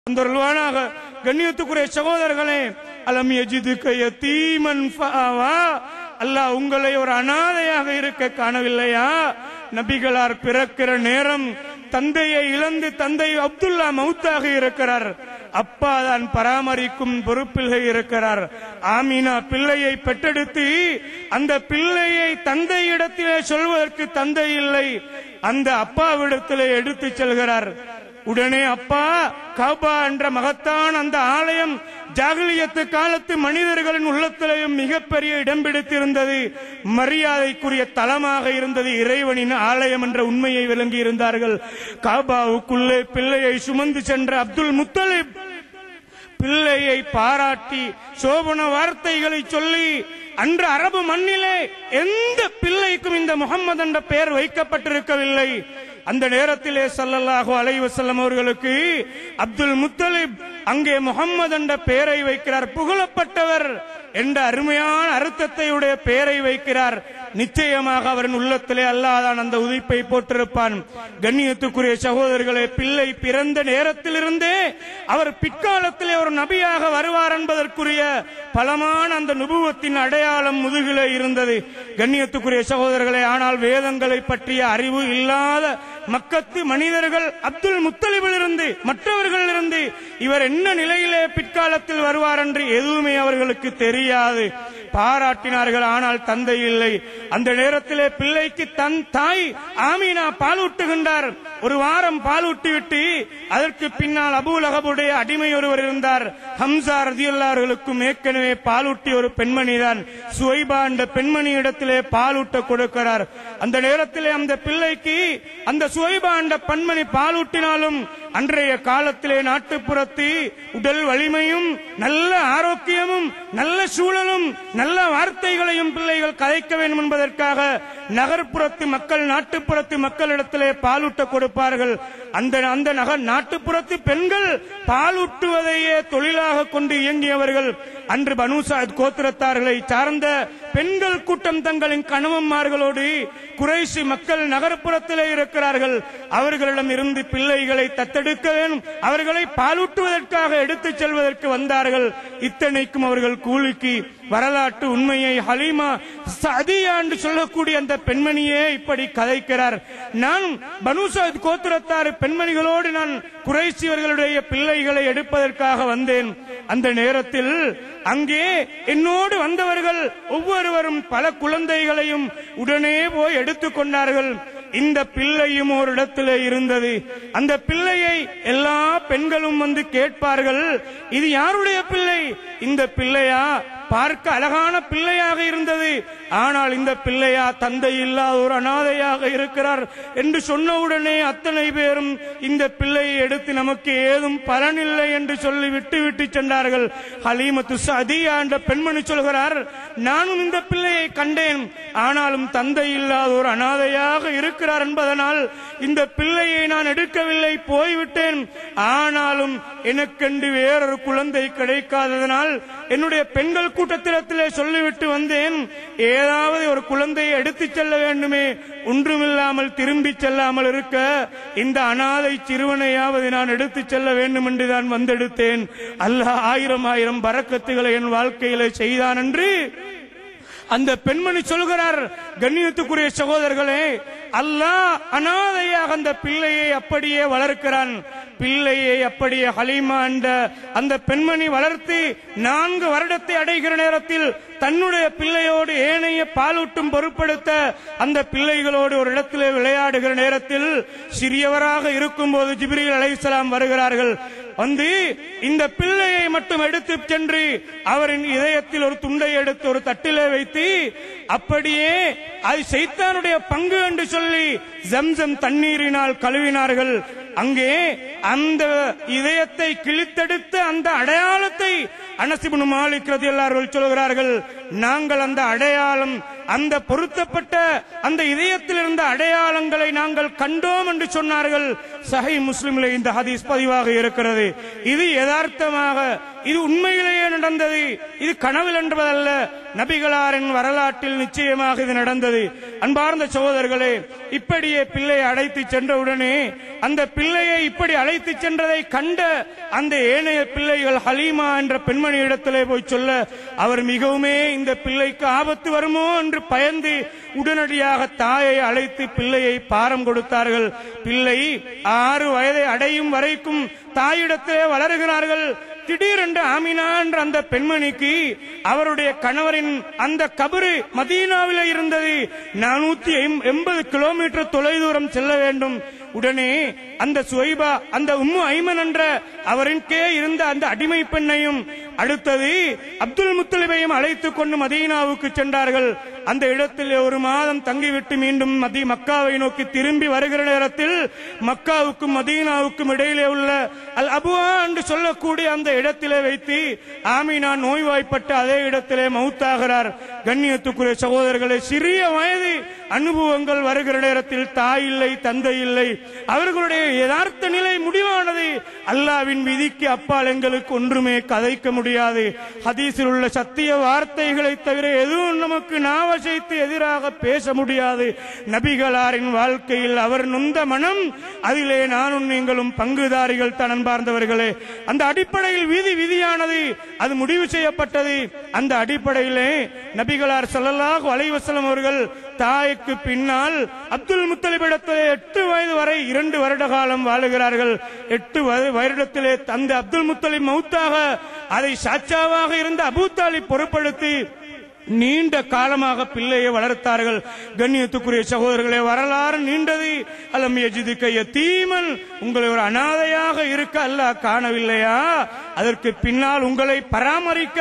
கண்ணியத்துக்குரிய சகோதரர்களே, அலம் யஜிதுக யதீமன் ஃபஆவா, அல்லாஹ் உங்களை ஒரு அனாதையாக இருக்க காணவில்லையா? நபிகளார் பிறக்கிற நேரம் தந்தையை இழந்து தந்தை அப்துல்லா மௌத்தாக இருக்கிறார். அப்பா தான் பராமரிக்கும் பொறுப்பில் இருக்கிறார். ஆமினா பிள்ளையை பெற்றெடுத்து அந்த பிள்ளையை தந்தையிடத்திலே சொல்வதற்கு தந்தை இல்லை, அந்த அப்பாவிடத்திலே எடுத்து செல்கிறார். உடனே அப்பா காபா என்ற மகத்தான் அந்த ஆலயம் ஜாகிலியத்து காலத்து மனிதர்களின் உள்ளத்திலேயும் மிகப்பெரிய இடம் பிடித்திருந்தது, மரியாதைக்குரிய தலமாக இருந்தது, இறைவனின் ஆலயம் என்ற உண்மையை விளங்கி இருந்தார்கள். காபாவுக்குள்ளே பிள்ளையை சுமந்து சென்ற அப்துல் முத்தலிப் பிள்ளையை பாராட்டி சோபன வார்த்தைகளை சொல்லி, அன்று அரபு மண்ணிலே எந்த பிள்ளைக்கும் இந்த முகம்மது என்ற பெயர் வைக்கப்பட்டிருக்கவில்லை. அந்த நேரத்திலே ஸல்லல்லாஹு அலைஹி வஸல்லம் அவர்களுக்கு அப்துல் முத்தலிப் அங்கே முகம்மது என்ற பெயரை வைக்கிறார். புகழப்பட்டவர் என்ற அருமையான அர்த்தத்தை உடைய பெயரை வைக்கிறார். நிச்சயமாக அவரின் உள்ளத்திலே அல்லாஹ் தான் அந்த உதிப்பை போட்டிருப்பான். கண்ணியத்துக்குரிய சகோதரர்களே, பிள்ளை பிறந்த நேரத்திலிருந்தே அவர் பிற்காலத்திலே ஒரு நபியாக வருவார் என்பதற்குரிய பலமான அந்த நுபுவத்தின் அடையாளம் முதுகிலே இருந்தது. கண்ணியத்துக்குரிய சகோதரர்களே, ஆனால் வேதங்களை பற்றிய அறிவு இல்லாத மக்கத்து மனிதர்கள் அப்துல் முத்தலிபிலிருந்து மற்றவர்களிலிருந்து இவர் என்ன நிலையிலே பிற்காலத்தில் வருவார் என்று எதுவுமே அவர்களுக்கு தெரியாது. பாராட்டினார்கள், ஆனால் தந்தை இல்லை. அந்த நேரத்திலே பிள்ளைக்கு தன் தாய் ஆமீனா பாலூட்டுகின்றார். ஒரு வாரம் பாலூட்டிவிட்டு அதற்கு பின்னால் அபூ லஹபுடைய அடிமை ஒருவர் இருந்தார். ஹம்சா ரலியல்லாஹு அவர்களுக்கும் ஏற்கனவே பாலூட்டிய ஒரு பெண்மணிதான். சுவைபா என்ற பெண்மணி இடத்திலே பாலூட்ட கொடுக்கிறார். அந்த நேரத்திலே அந்த பிள்ளைக்கு அந்த சுவைபா என்ற பெண்மணி பாலூட்டினாலும் அன்றைய காலத்திலே நாட்டுப்புறத்து உடல் வலிமையும் நல்ல ஆரோக்கியமும் நல்ல சூழலும் நல்ல வார்த்தைகளையும் பிள்ளைகள் கதைக்க வேண்டும் என்பதற்காக நகர்ப்புறத்து மக்கள் நாட்டுப்புறத்து மக்களிடத்திலே பாலூட்ட கொடுப்பார்கள். அந்த நாட்டுப்புறத்து பெண்கள் பாலூட்டுவதையே தொழிலாக கொண்டு இயங்கியவர்கள். அன்று பனூ சஅத் கோத்திரத்தார்களை சார்ந்த பெண்கள் கூட்டம் தங்களின் கணவன்மார்களோடு குறைஷி மக்கள் நகர்ப்புறத்திலே இருக்கிறார்கள். அவர்களிடம் இருந்து பிள்ளைகளை தத்தெடுக்க வேண்டும், அவர்களை பாலூட்டுவதற்காக எடுத்துச் செல்வதற்கு வந்தார்கள். இத்தனைக்கும் அவர்கள் கூலிக்கு வரலாற்று உண்மையை ஹலீமா சஅதியா என்று சொல்லக்கூடிய அந்த பெண்மணியே இப்படி கதைக்கிறார். நான் பனூ சஅத் கோத்திரத்தார் பெண்மணிகளோடு நான் குறைஷியர்களுடைய பிள்ளைகளை எடுப்பதற்காக வந்தேன். அந்த நேரத்தில் அங்கே என்னோடு வந்தவர்கள் ஒவ்வொருவரும் பல குழந்தைகளையும் உடனே போய் எடுத்துக் கொண்டார்கள். இந்த பிள்ளையும் ஒரு இடத்திலே இருந்தது. அந்த பிள்ளையை எல்லா பெண்களும் வந்து கேட்பார்கள், இது யாருடைய பிள்ளை? இந்த பிள்ளையா? பார்க்க அழகான பிள்ளையாக இருந்தது, ஆனால் இந்த பிள்ளையா தந்தை இல்லாத ஒரு அனாதையாக இருக்கிறார் என்று சொன்னவுடனே அத்தனை பேரும் இந்த பிள்ளையை எடுத்து நமக்கு ஏதும் பலனில்லை என்று சொல்லி விட்டு சென்றார்கள். ஹலீமத்து சஅதியா என்ற பெண்மணி சொல்கிறார், நானும் இந்த பிள்ளையை கண்டேன், ஆனாலும் தந்தை இல்லாத ஒரு அனாதையாக இருக்கிறார் என்பதனால் இந்த பிள்ளையை நான் எடுக்கவில்லை, போய்விட்டேன். ஆனாலும் எனக்கென்று வேறொரு குழந்தை கிடைக்காததனால் என்னுடைய பெண்கள் கூட்டத்திலே சொல்லிவிட்டு வந்தேன், ஏதாவது ஒரு குழந்தையை எடுத்துச் செல்ல வேண்டுமே, ஒன்றுமில்லாமல் திரும்பி செல்லாமல் இருக்க இந்த அனாதை சிறுவனையாவது நான் எடுத்துச் செல்ல வேண்டும் என்று தான் வந்தெடுத்தேன். அல்லாஹ் ஆயிரம் ஆயிரம் பரக்கத்துகளை என் வாழ்க்கையில செய்தான் என்று அந்த பெண்மணி சொல்கிறார். கண்ணியத்துக்குரிய சகோதரர்களே, அல்லாஹ் அனாதையாக அந்த பிள்ளையை அப்படியே வளர்க்கிறான். பிள்ளையை அப்படியே ஹலீமா என்ற அந்த பெண்மணி வளர்த்து 4 வருடத்தை அடைகிற நேரத்தில் தன்னுடைய பிள்ளையோடு ஏனைய பாலூட்டும் பொறுப்படுத்த அந்த பிள்ளைகளோடு ஒரு இடத்திலே விளையாடுகிற நேரத்தில் சிறியவராக இருக்கும் போது ஜிப்ரீல் அலைஹிஸ்ஸலாம் வருகிறார்கள். வந்து இந்த பிள்ளையை மட்டும் எடுத்து சென்று அவரின் இதயத்தில் ஒரு துண்டை எடுத்து ஒரு தட்டிலே வைத்து அப்படியே அது சைத்தானுடைய பங்கு என்று சொல்லி ஜம்சம் தண்ணீரினால் கழுவினார்கள். அங்கே அந்த இதயத்தை கிழித்தெடுத்த அந்த அடையாளத்தை அனஸ் இப்னு மாலிக் ரலியல்லாஹு அன்ஹு சொல்கிறார்கள், நாங்கள் அந்த அடையாளம் அந்த பொருத்தப்பட்ட அந்த இதயத்தில் இருந்த அடையாளங்களை நாங்கள் கண்டோம் என்று சொன்னார்கள். சஹீஹ் முஸ்லிமிலே இந்த ஹதீஸ் பதிவாக இருக்கிறது. இது யதார்த்தமாக, இது உண்மையிலேயே நடந்தது. இது கனவில் என்பதல்ல, நபிகளாரின் வரலாற்றில் நிச்சயமாக இது நடந்தது. அன்பார்ந்த சகோதரர்களே, இப்படியே பிள்ளையை அழைத்து சென்றவுடனே அந்த பிள்ளையை இப்படி அழைத்து சென்றதை கண்ட அந்த ஏனைய பிள்ளைகள் ஹலீமா என்ற பெண்மணி இடத்திலே போய் சொல்ல, அவர் மிகவுமே இந்த பிள்ளைக்கு ஆபத்து வருமோ என்று பயந்து உடனடியாக தாயை அழைத்து பிள்ளையை பாரம் கொடுத்தார்கள். பிள்ளை 6 வயதை அடையும் வரைக்கும் தாயிடத்திலே வளருகிறார்கள். திடீரென்று ஆமினா என்ற அந்த பெண்மணிக்கு அவருடைய கணவரின் அந்த கபரு மதீனாவில் இருந்தது. 480 கிலோமீட்டர் தொலைதூரம் செல்ல வேண்டும். உடனே அந்த சுவைபா, அந்த உம்மு ஐமன் என்ற அவரின்கே இருந்த அந்த அடிமை பெண்ணையும் அடுத்தது அப்துல் முத்தலிபையும் அழைத்துக் கொண்டு மதீனாவுக்கு சென்றார்கள். அந்த இடத்தில் 1 மாதம் தங்கிவிட்டு மீண்டும் மக்காவை நோக்கி திரும்பி வருகிற நேரத்தில் மக்காவுக்கும் மதீனாவுக்கும் இடையிலே உள்ள அல் அபுவா என்று சொல்லக்கூடிய அந்த இடத்திலே வைத்து ஆமினா நோய்வாய்ப்பட்டு அதே இடத்திலே மௌத்தாகிறார். கண்ணியத்துக்குரிய சகோதரர்களே, சிறிய வயது அனுபவங்கள் வருகிற நேரத்தில் தாய் இல்லை, தந்தை இல்லை. அவர்களுடைய யதார்த்த நிலை முடிவானது. அல்லாவின் விதிக்கு அப்பால் எங்களுக்கு ஒன்றுமே கதைக்க முடியாது. ஹதீஸில் உள்ள சத்திய வார்த்தைகளை தவிர எதுவும் நமக்கு நாவசைத்து எதிராக பேச முடியாது. நபிகளாரின் வாழ்க்கையில் அவர் நொந்த மனம், அதிலே நானும் நீங்களும் பங்குதாரிகள் தான். அன்பார்ந்தவர்களே, அந்த அடிப்படையில் விதியானது அது முடிவு செய்யப்பட்டது. அந்த அடிப்படையிலே நபிகளார் ஸல்லல்லாஹு அலைஹி வஸல்லம் அவர்கள் தாய்க்கு பின்னால் அப்துல் முத்தலிபிடத்திலே 8 வயது வரை 2 வருட காலம் வாழுகிறார்கள். 8 வருடத்திலே அந்த அப்துல் முத்தலிப் மௌத்தாக அதை சாச்சாவாக இருந்த அபூ தாலிப் பொறுப்படுத்தி நீண்ட காலமாக பிள்ளையை வளர்த்தார்கள். கண்ணியத்துக்குரிய சகோதரர்களே, வரலாறு நீண்டது. அலம் யஜிதுக யதீமன், உங்களை ஒரு அனாதையாக இருக்க அல்லாஹ் காணவில்லையா? அதற்கு பின்னால் உங்களை பராமரிக்க,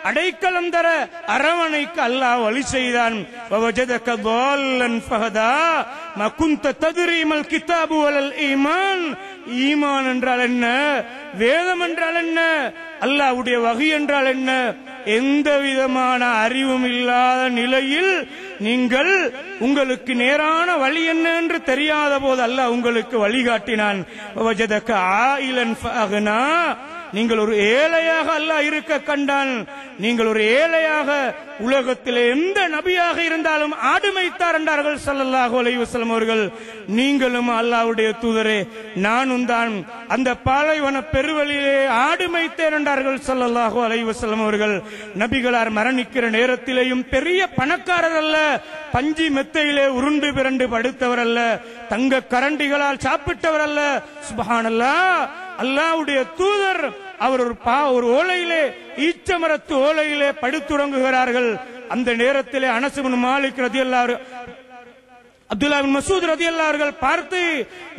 அடைக்கலம் தர, அரவணைக்க அல்லாஹ் வழி செய்தான். வவஜதக ضالًا فهدى ما كنت تدري ما الكتاب ولا الإيمان. ஈமான் என்றால் என்ன, வேதம் என்றால் என்ன, அல்லாஹ்வுடைய வஹி என்றால் என்ன, எந்த விதமான அறிவும் இல்லாத நிலையில் நீங்கள் உங்களுக்கு நேரான வழி என்ன என்று தெரியாத போது அல்லாஹ் உங்களுக்கு வழிகாட்டினான். வஜதக ஆயிலன் ஃபஅக்னா, நீங்கள் ஒரு ஏழையாக அல்லாஹ் இருக்க கண்டான். நீங்கள் ஒரு ஏழையாக உலகத்திலே எந்த நபியாக இருந்தாலும் ஆடு மேய்த்தார் என்றார்கள் ஸல்லல்லாஹு அலைஹி வஸல்லம் அவர்கள். நீங்களும் அல்லாஹ்வுடைய தூதரே, நானும் தான் அந்த பாலைவன பெருவெளியிலே ஆடு மேய்த்தேன் என்றார்கள் ஸல்லல்லாஹு அலைஹி வஸல்லம் அவர்கள். நபிகளார் மரணிக்கிற நேரத்திலேயும் பெரிய பணக்காரர் அல்ல, பஞ்சி மெத்தையிலே உருண்டு பிறண்டு படுத்தவர் அல்ல, தங்க கரண்டிகளால் சாப்பிட்டவர் அல்ல. சுப்ஹானல்லாஹ், அல்லாஹ்வுடைய தூதர் அவர் ஒரு ஓலையிலே, ஈச்சமரத்து ஓலையிலே படுத்துறங்குகிறார்கள். அந்த நேரத்திலே அனஸ் இப்னு மாலிக் ரலியல்லாஹு, அப்துல்லாஹ் பின் மஸ்ஊத் ரலியல்லாஹு அவர்கள் பார்த்து,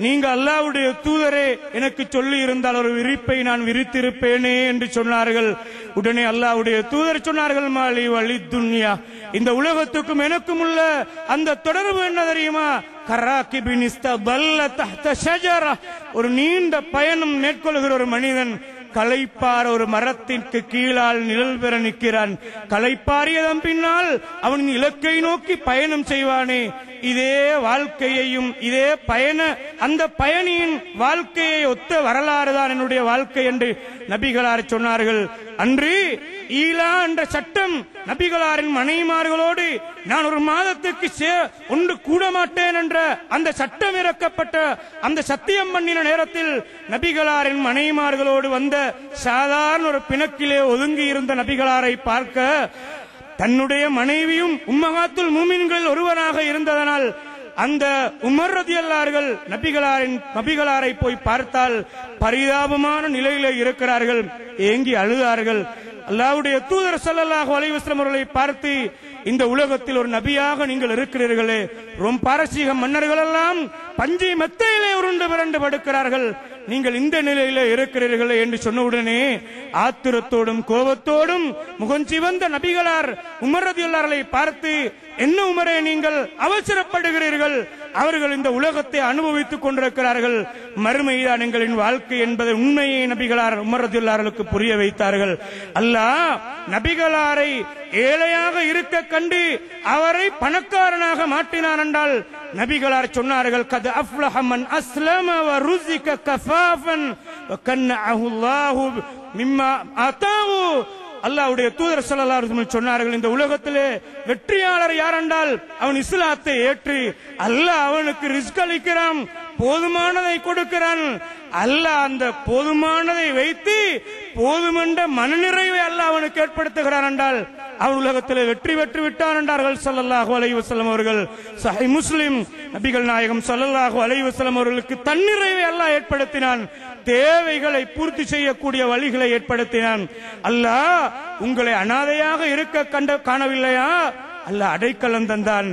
நீங்க அல்லாஹ்வுடைய தூதரே, எனக்கு சொல்லி இருந்தால் ஒரு விரிப்பை நான் விரித்திருப்பேனே என்று சொன்னார்கள். உடனே அல்லாஹ்வுடைய தூதர் சொன்னார்கள், மாலி வலி துன்யா, இந்த உலகத்துக்கும் எனக்கும் உள்ள அந்த தொடர்பு என்ன தெரியுமா? கராகிபின் இஸ்தபல்ல தஹ்த ஷஜரா, ஒரு நீண்ட பயணம் மேற்கொள்கிற ஒரு மனிதன் களைப்பார ஒரு மரத்திற்கு கீழால் நிழல் பெற நிற்கிறான். களைப்பாரியதன் பின்னால் அவன் இலக்கை நோக்கி பயணம் செய்வானே, இதே வாழ்க்கையையும் இதே அந்த பயணியின் வாழ்க்கையை ஒத்த வரலாறு தான் என்னுடைய வாழ்க்கை என்று நபிகளார் சொன்னார்கள். அன்று ஈலா என்ற சட்டம், நபிகளாரின் மனைவிமார்களோடு நான் ஒரு மாதத்துக்கு ஒன்று கூட மாட்டேன் என்ற அந்த சட்டம் இறக்கப்பட்ட அந்த சத்தியம் பண்ணின நேரத்தில் நபிகளாரின் மனைவிமார்களோடு வந்த சாதாரண ஒரு பிணக்கிலே ஒதுங்கி இருந்த நபிகளாரை பார்க்க, தன்னுடைய மனைவியும் உம்மஹாத்துல் மூமின்கள் ஒருவராக இருந்ததனால் அந்த உமர் ரலியல்லாஹு நபிகளாரை போய் பார்த்தால் பரிதாபமான நிலையிலே இருக்கிறார்கள், ஏங்கி அழுதார்கள். அல்லாஹ்வுடைய தூதர் ஸல்லல்லாஹு அலைஹி வஸல்லம் அவர்களை பார்த்து, இந்த உலகத்தில் ஒரு நபியாக நீங்கள் இருக்கிறீர்களே, பாரசீக மன்னர்கள் எல்லாம் பஞ்சை மெத்தையிலே உருண்டு பிறண்டு படுக்கிறார்கள், நீங்கள் இந்த நிலையிலே இருக்கிறீர்களே என்று சொன்னவுடனே ஆத்திரத்தோடும் கோபத்தோடும் முகஞ்சிவந்த நபிகளார் உமர் ரலியல்லாஹு பார்த்து, என்ன உமரே, நீங்கள் அவசரப்படுகிறீர்கள், அவர்கள் இந்த உலகத்தை அனுபவித்துக் கொண்டிருக்கிறார்கள். மறுமைதான் எங்களின் வாழ்க்கை என்பதை உண்மையை நபிகளார் உமர் ரலியல்லாஹு அன்ஹுவுக்கு புரிய வைத்தார்கள். அல்லாஹ் நபிகளாரை ஏழையாக இருக்க கண்டு அவரை பணக்காரனாக மாற்றினார் என்றால் நபிகளார் சொன்னார்கள், கத் அஃப்லஹ மன் அஸ்லம வ ருஸிக கஃபாஃபன் வ கன்னஅஹு அல்லாஹு மிம்மா ஆதாஹு. அல்லாஹ்வுடைய தூதர் ஸல்லல்லாஹு அலைஹி வஸல்லம் சொன்னார்கள், இந்த உலகத்திலே வெற்றியாளர் யார் என்றால் அவன் இஸ்லாத்தை ஏற்று அல்லாஹ் அவனுக்கு ரிஸ்க் அளிக்கிறான், போதுமானதை கொடுக்கிறான். அல்லாஹ் அந்த போதுமானதை வைத்து போதுமென்ற மனநிறைவை அல்லாஹ் அவனுக்கு ஏற்படுத்துகிறான் என்றால் அவன் உலகத்திலே வெற்றி பெற்று விட்டான் என்றார்கள் ஸல்லல்லாஹு அலைஹி வஸல்லம் அவர்கள். சஹீஹ் முஸ்லிம் நபிகள் நாயகம் ஸல்லல்லாஹு அலைஹி வஸல்லம் அவர்களுக்கு தன்னிறைவை அல்லாஹ் ஏற்படுத்தினான், தேவைகளை பூர்த்தி செய்யக்கூடிய வழிகளை ஏற்படுத்தினான். அல்லாஹ் உங்களை அனாதையாக இருக்க காணவில்லையா? அல்லாஹ் அடைக்கலம் தந்தான்,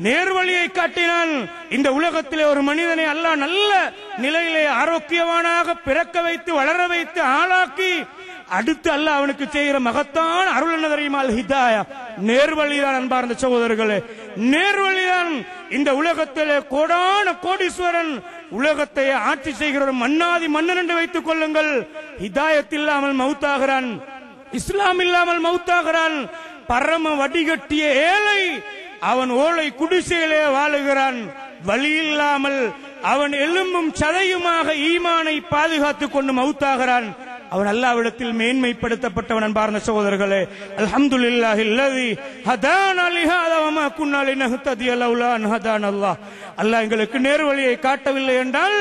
நேர்வழியை காட்டினான். இந்த உலகத்திலே ஒரு மனிதனை அல்லாஹ் நல்ல நிலையிலே ஆரோக்கியவானாக பிறக்க வைத்து வளர வைத்து ஆளாக்கி அடுத்து அல்லாஹ் அவனுக்கு செய்கிற மகத்தான அருள் என்ன தெரியுமா? ஹிதாயா, நேர்வழிதான். அன்பார்ந்த சகோதரர்களே, நேர்வழிதான். இந்த உலகத்திலே கோடான கோடீஸ்வரன் உலகத்தை ஆட்சி செய்கிற ஒரு மன்னாதி மன்னன் என்று வைத்துக் கொள்ளுங்கள், ஹிதாயத் இல்லாமல் மௌத்தாகிறான், இஸ்லாம் இல்லாமல் மௌத்தாகிறான். பரம வடிகட்டிய ஏழை அவன் ஓலை குடிசையிலே வாழுகிறான், வழி இல்லாமல் அவன் எலும்பும் சதையுமாக ஈமானை பாதுகாத்துக் கொண்டு மௌத்தாகிறான். அவன் அல்லாஹ்விடத்தில் மேன்மைப்படுத்தப்பட்டவன். அன்பார்ந்த சகோதரர்களே, அல்ஹம்துலில்லாஹி அல்லதி ஹதானா லிஹாதா வமா குன்னா லினஹ்ததிய லௌலா அன் ஹதானல்லாஹ். அல்லாஹ் எங்களுக்கு நேர்வழியை காட்டவில்லை என்றால்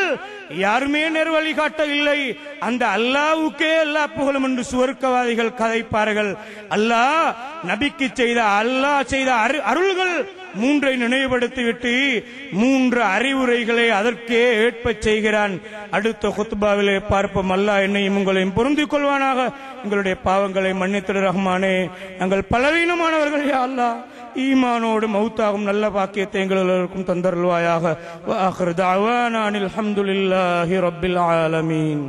யாருமே நேர்வழி காட்டவில்லை. அந்த அல்லாஹ்வுக்கே எல்லா புகழும் என்று சுவர்க்கவாதிகள் கதைப்பார்கள். அல்லாஹ் நபிக்கு செய்த அருள்கள் மூன்றை நினைவுபடுத்திவிட்டு 3 அறிவுரைகளை அதற்கே ஏற்பச் செய்கிறான். அடுத்த குத்பாவிலே பார்ப்போம். அல்லாஹ் என்னையும் உங்களையும் பொருந்திக் கொள்வானாக. எங்களுடைய பாவங்களை மன்னித்திடு ரஹ்மானே. நாங்கள் பலவீனமானவர்கள், யா அல்லாஹ் ஈமானோடு மௌத்தாகும் நல்ல பாக்கியத்தை எங்கள் எல்லோருக்கும் தந்தருள்வாயாக. வ ஆகிரு தஅவானா அனில் ஹம்துலில்லாஹி ரப்பில் ஆலமீன்.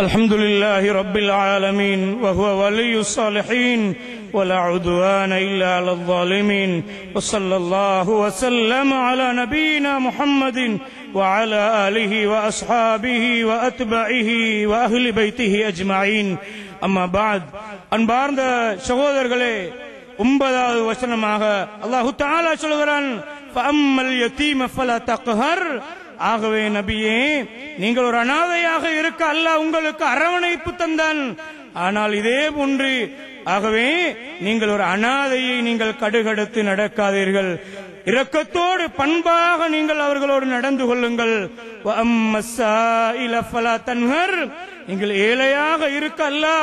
الحمد لله رب العالمين وهو ولي الصالحين ولا عدوان إلا على الظالمين وصلى الله وسلم على نبينا محمد وعلى آله وأصحابه وأتباعه وأهل بيته أجمعين أما بعد. அன்பார்ந்த சகோதரர்களே, 9வது வசனமாக அல்லாஹ் தஆலா சொல்கிறான், ஃபஅம்மல் யதீம ஃபலா தக்ஹர். ஆகவே நபியே, நீங்கள் ஒரு அனாதையாக இருக்க அல்லாஹ் உங்களுக்கு அரவணைப்பு தந்தான். ஆனால் இதே போன்று ஆகவே நீங்கள் ஒரு அனாதையை நீங்கள் கடுகடுத்து நடக்காதீர்கள், இரக்கத்தோடு பண்பாக நீங்கள் அவர்களோடு நடந்து கொள்ளுங்கள். நீங்கள் ஏழையாக இருக்க அல்லாஹ்